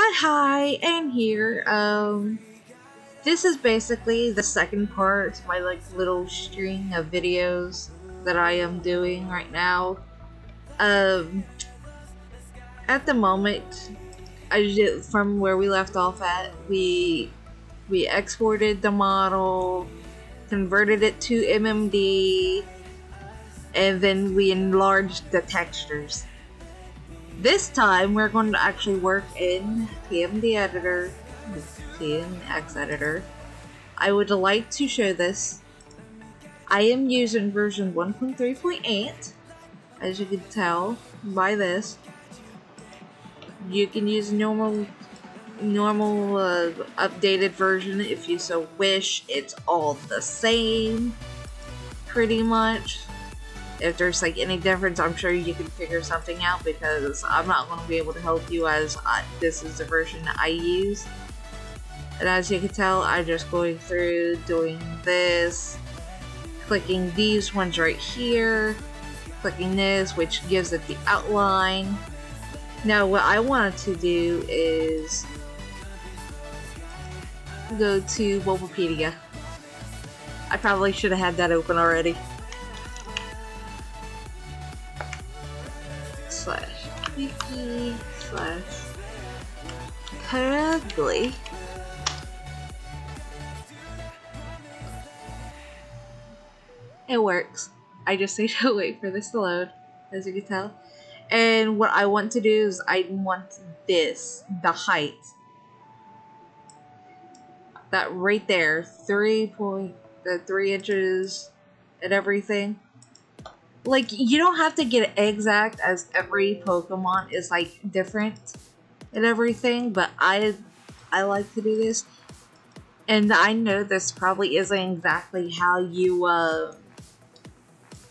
Hi, and here. This is basically the second part to my little string of videos that I am doing right now. Um, at the moment, from where we left off at, we exported the model, converted it to MMD, and then we enlarged the textures. This time, we're going to actually work in PMD editor, PMX editor. I would like to show this. I am using version 1.3.8, as you can tell by this. You can use normal updated version if you so wish. It's all the same, pretty much. If there's any difference, I'm sure you can figure something out, because I'm not going to be able to help you, as this is the version I use. And as you can tell, I'm just going through doing this, clicking these ones right here, clicking this, which gives it the outline. Now what I wanted to do is go to Wikipedia. I probably should have had that open already. /wiki/currently it works. I just need to wait for this to load, as you can tell. And what I want to do is I want this, the height. That right there, 3 inches and everything. You don't have to get it exact, as every Pokemon is different and everything, but I like to do this. And I know this probably isn't exactly how you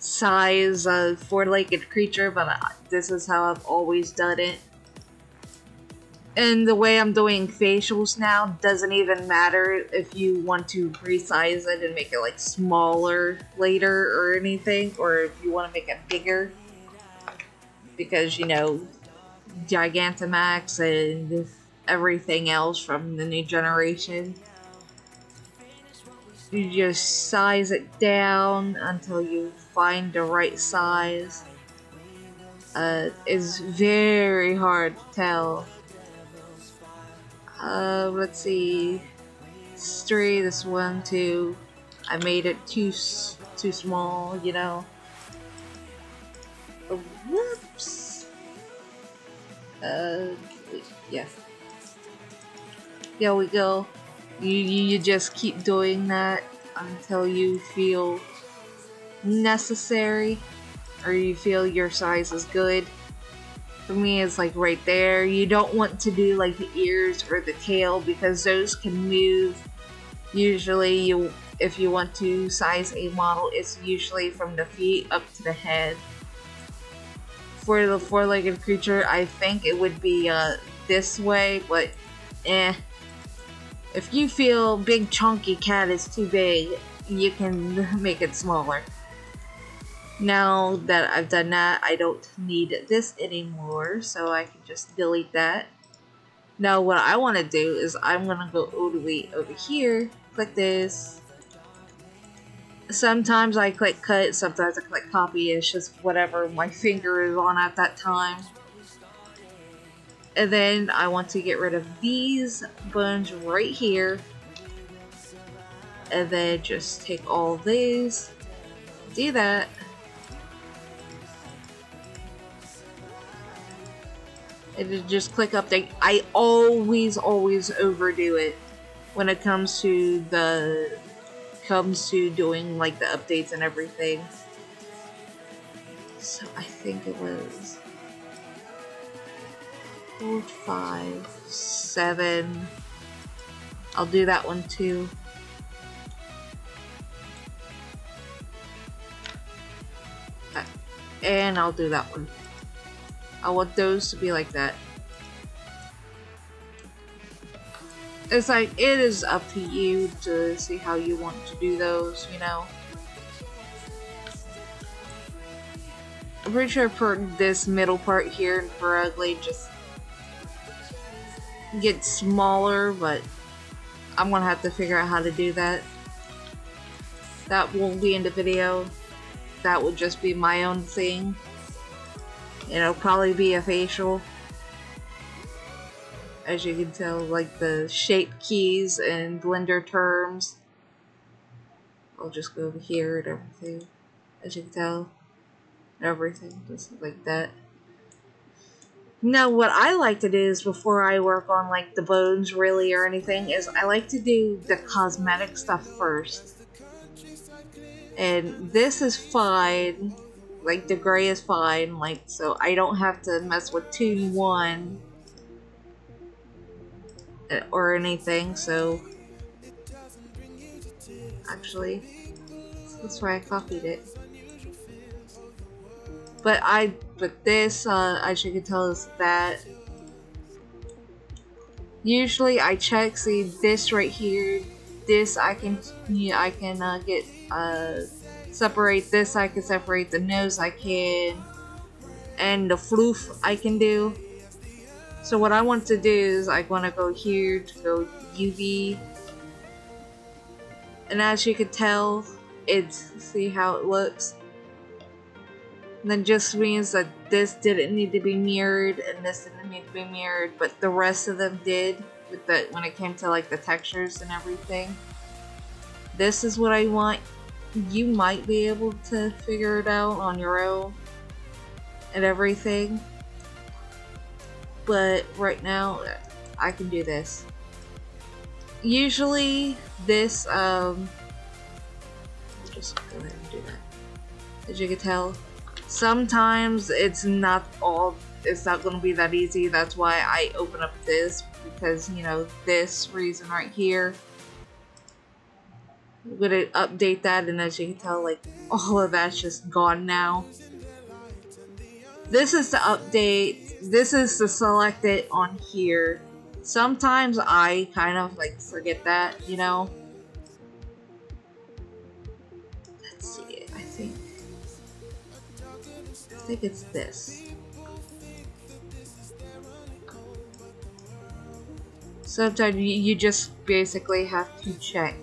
size a four-legged creature, but this is how I've always done it. And the way I'm doing facials now doesn't even matter if you want to resize it and make it smaller later or anything, or if you want to make it bigger, because Gigantamax and everything else from the new generation, you just size it down until you find the right size. It's very hard to tell. Let's see. This 3, this 1, 2. I made it too small, Oh, whoops. Yeah. There we go. You just keep doing that until you feel necessary, or you feel your size is good. For me, it's right there. You don't want to do the ears or the tail, because those can move. Usually, if you want to size a model, it's usually from the feet up to the head. For the four-legged creature, I think it would be this way, but if you feel big chunky cat is too big, you can make it smaller. Now that I've done that, I don't need this anymore, so I can just delete that. Now what I want to do is I'm going to go all the way over here, click this. Sometimes I click cut, sometimes I click copy. It's just whatever my finger is on at that time. And then I want to get rid of these bunch right here. And then just take all these, do that. And just click update. I always overdo it when it comes to doing the updates and everything. So I think it was 4, 5, 7. I'll do that one too. And I'll do that one. I want those to be like that. It's it is up to you to see how you want to do those, I'm pretty sure for this middle part here and for ugly, just get smaller, but I'm gonna have to figure out how to do that. That won't be in the video. That would just be my own thing. It'll probably be a facial. As you can tell, like the shape keys and Blender terms. I'll just go over here and everything. As you can tell, everything just like that. Now, what I like to do is before I work on like the bones really or anything is I like to do the cosmetic stuff first. And this is fine. Like the gray is fine. Like so I don't have to mess with Toon 1 or anything. So actually, that's why I copied it. But this, as you can tell, is that usually I check, see this right here, this I can, get, separate this, I can separate the nose, I can, and the floof I can do. So what I want to do is I want to go here to go UV, and as you can tell, see how it looks. That just means that this didn't need to be mirrored and this didn't need to be mirrored, but the rest of them did with when it came to like the textures and everything. This is what I want. You might be able to figure it out on your own and everything, but right now I can do this. Usually this, just go ahead and do that. As you can tell, sometimes it's not going to be that easy. That's why I open up this, because you know, this reason right here, I'm gonna update that, and as you can tell, like all of that's just gone now. This is to update, this is to select it on here. Sometimes I kind of like forget that, you know. Let's see, I think it's this. Sometimes you just basically have to check.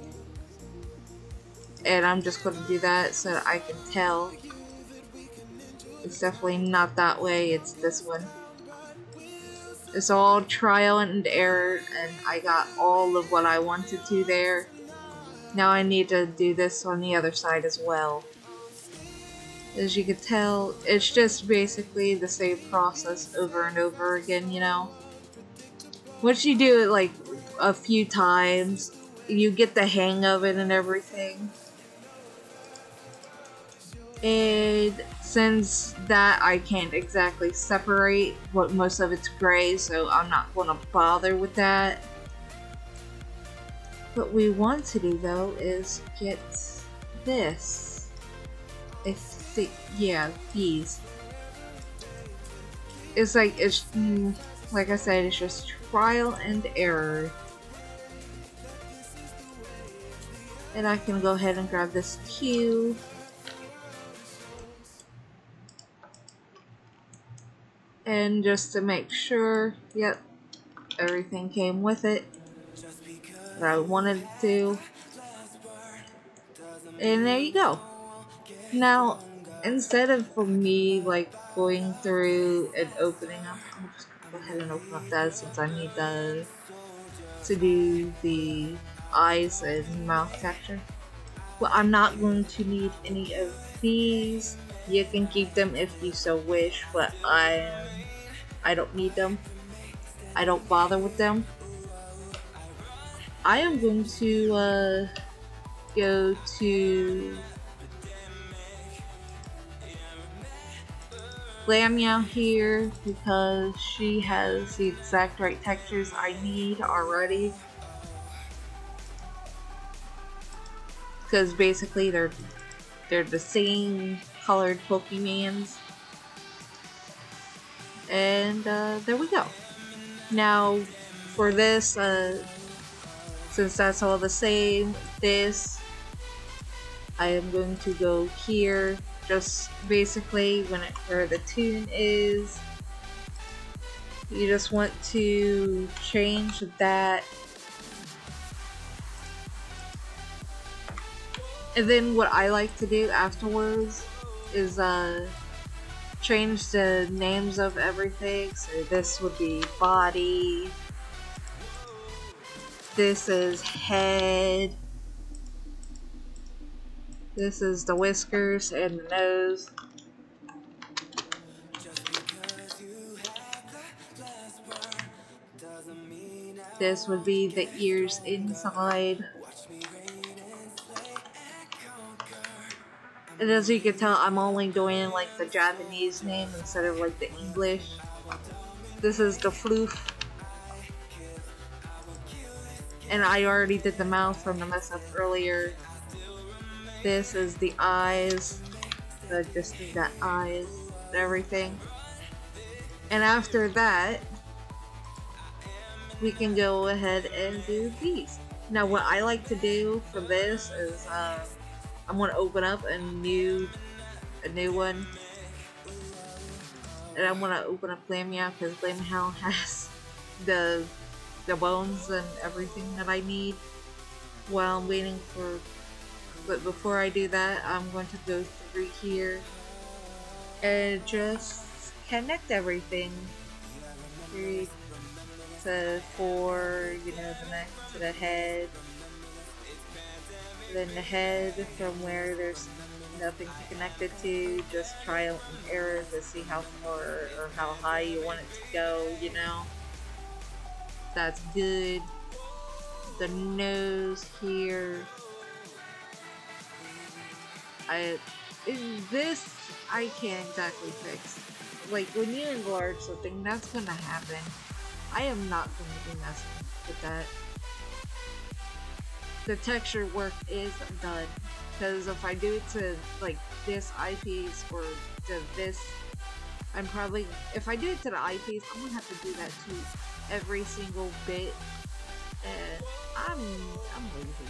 And I'm just going to do that so that I can tell. It's definitely not that way, it's this one. It's all trial and error, and I got all of what I wanted to there. Now I need to do this on the other side as well. As you can tell, it's just basically the same process over and over again, you know? Once you do it like a few times, you get the hang of it and everything. And since that I can't exactly separate what most of it's gray, so I'm not going to bother with that. What we want to do though is get this. I think, yeah, these. It's like, like I said, it's just trial and error. And I can go ahead and grab this cue. And just to make sure, yep, everything came with it that I wanted it to. And there you go. Now, instead of for me like going through and opening up, I'm just gonna go ahead and open up that since I need to do the eyes and mouth texture. Well, I'm not going to need any of these. You can keep them if you so wish, but I don't need them. I don't bother with them. I am going to go to Lamia here because she has the exact right textures I need already. Because basically they're the same colored Pokemons. And there we go. Now for this, since that's all the same, this I am going to go here, just basically where the tune is, You just want to change that. And then what I like to do afterwards is change the names of everything. So this would be body. This is head. This is the whiskers and the nose. This would be the ears inside. And as you can tell, I'm only doing like the Japanese name instead of like the English. This is the floof. And I already did the mouth from the mess up earlier. This is the eyes. So just do the eyes and everything. And after that, we can go ahead and do these. Now what I like to do for this is I'm going to open up a new one. And I'm going to open up Glammeow because Glammeow has the bones and everything that I need while I'm waiting for. But before I do that, I'm going to go through here and just connect everything. 3 to 4, you know, the neck to the head. Then the head from where there's nothing to connect it to, just trial and error to see how far or how high you want it to go, you know. That's good. The nose here. This I can't exactly fix. Like when you enlarge something, that's gonna happen. I am not gonna be messing with that. The texture work is done, because if I do it to like this eyepiece or to this, I'm probably, if I do it to the eyepiece, I'm gonna have to do that to every single bit, and I'm lazy.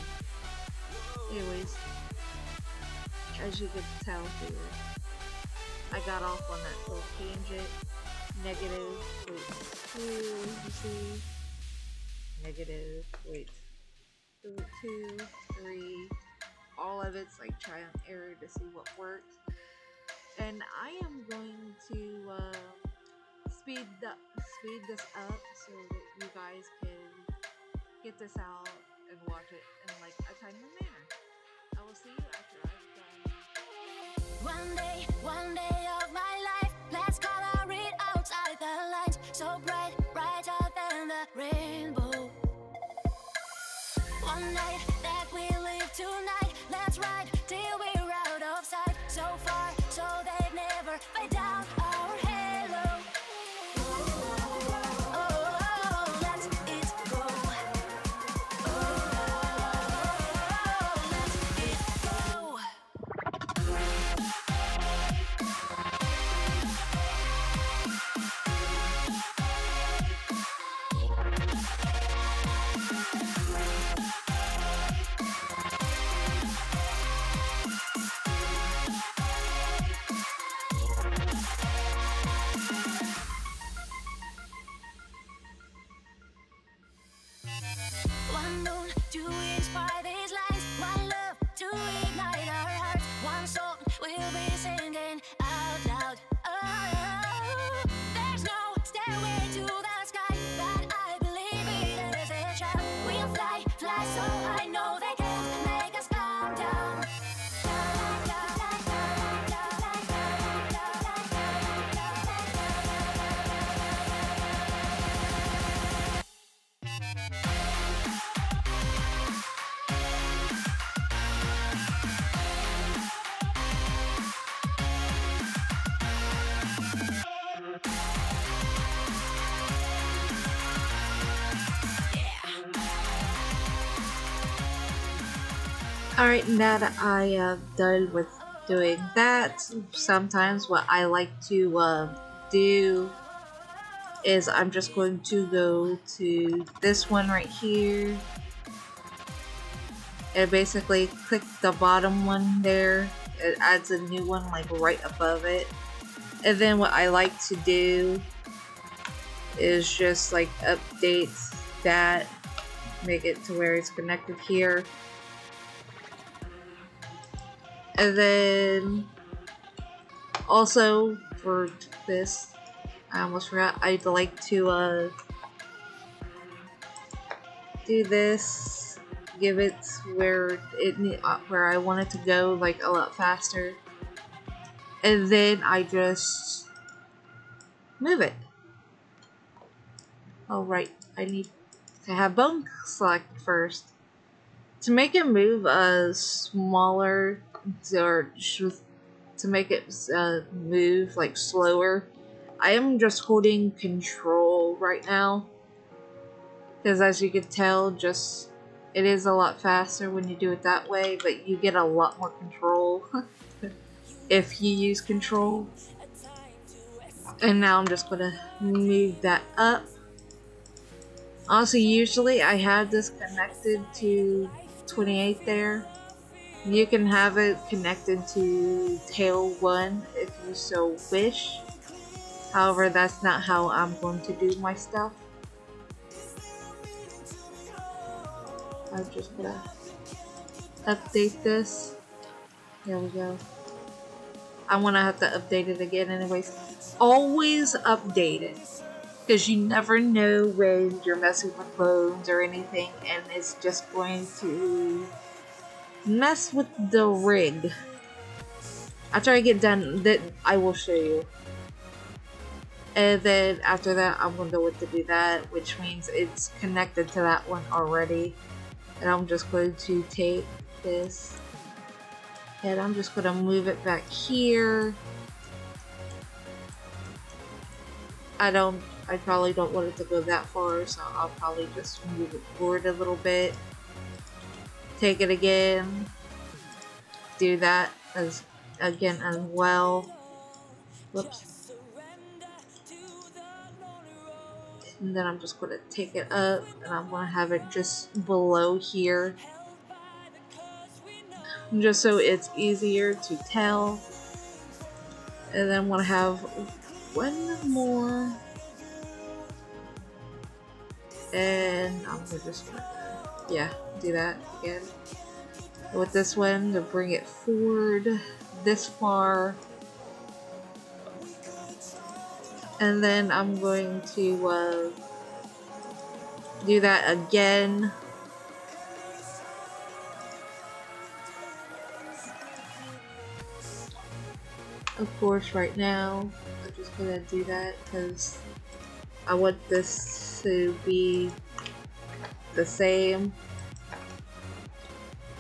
Anyways, as you can tell here, I got off on that little tangent. Negative, wait, 2, you see, negative, wait, 2, 3, all of it's like trial and error to see what works. And I am going to speed this up so that you guys can get this out and watch it in like a timely manner. I will see you after I've done. One day of my life, let's color it outside the lines, so bright, brighter than the rainbow. One night that we live tonight, let's ride till we're out of sight, so far, so they never fade down our halo. Oh, let it go. Oh, let it go. One moon to inspire these lines, one love to ignite our hearts, one song we'll be singing out loud. Oh, there's no stairway to the sky, but I believe it is a child. We'll fly, fly so high, no they can't make us come down. Alright, now that I am done with doing that, sometimes what I like to do is I'm just going to go to this one right here and basically click the bottom one there. It adds a new one like right above it. And then what I like to do is just like update that, make it to where it's connected here. And then also for this, I almost forgot, I'd like to do this, give it where where I want it to go, like a lot faster, and then I just move it. Oh right, I need to have bone select first to make it move smaller, or to make it move like slower. I am just holding control right now, because as you can tell, just it is a lot faster when you do it that way, but you get a lot more control if you use control. And now I'm just gonna move that up. Also, usually I have this connected to 28 there. You can have it connected to tail 1 if you so wish. However, that's not how I'm going to do my stuff. I'm just gonna update this. There we go. I'm gonna have to update it again anyways. Always update it, because you never know when you're messing with clones or anything, and it's just going to mess with the rig. After I get done, that I will show you. And then after that, I'm going to go to do that, which means it's connected to that one already. And I'm just going to take this, and I'm just going to move it back here. I probably don't want it to go that far, so I'll probably just move it forward a little bit. Take it again. Do that again as well. Whoops. And then I'm just going to take it up, and I'm going to have it just below here, just so it's easier to tell. And then I'm going to have one more, and I'm just going to, do that again. With this one, to bring it forward this far. And then I'm going to do that again. Of course, right now, I'm just going to do that because I want this to be the same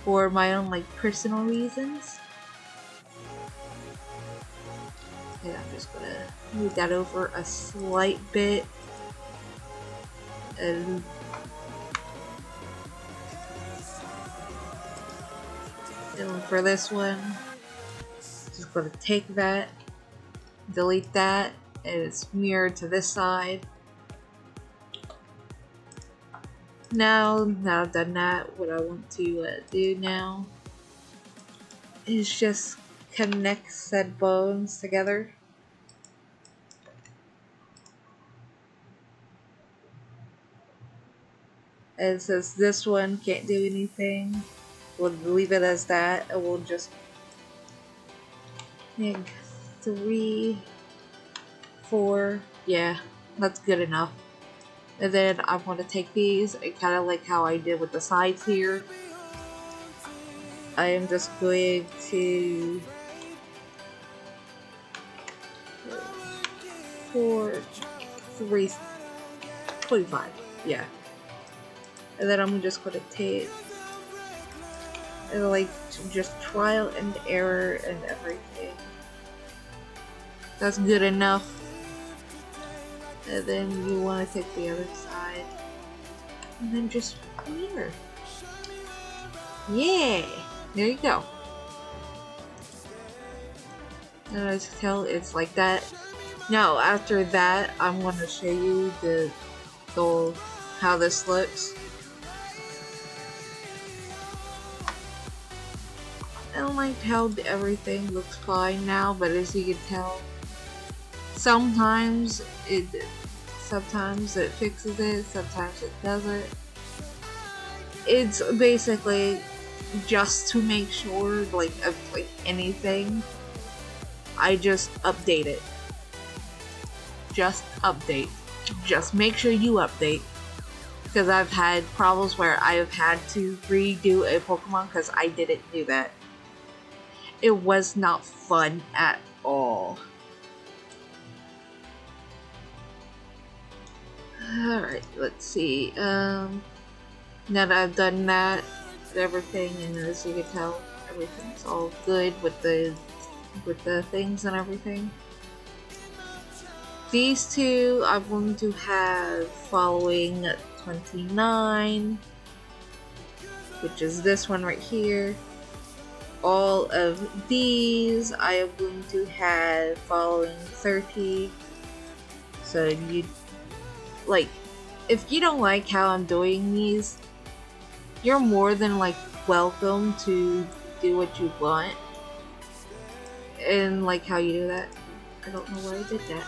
for my own personal reasons. And I'm just going to move that over a slight bit, and for this one, just going to take that, delete that, and it's mirrored to this side. Now I've done that, what I want to do now is just connect said bones together. And since this one can't do anything, we'll leave it as that, and we'll just make 3, 4, yeah, that's good enough. And then I want to take these, and kind of like how I did with the sides here, I am just going to 4, 3, 25, yeah. And then I'm just going to take, and just trial and error and everything. That's good enough. And then you want to take the other side, and then just mirror. Yeah, there you go. And as you can tell, it's like that. Now after that, I'm going to show you how this looks. I don't like how everything looks fine now, but as you can tell, sometimes Sometimes it fixes it, sometimes it doesn't. It's basically just to make sure, like, of like anything, I just update it. Just update. Just make sure you update. Because I've had problems where I have had to redo a Pokemon because I didn't do that. It was not fun at all. Alright, let's see. Now that I've done that, everything, and as you can tell, everything's all good with the things and everything. These two I'm going to have following 29, which is this one right here. All of these I am going to have following 30. So you, like, if you don't like how I'm doing these, you're more than like welcome to do what you want. And like how you do that. I don't know why I did that.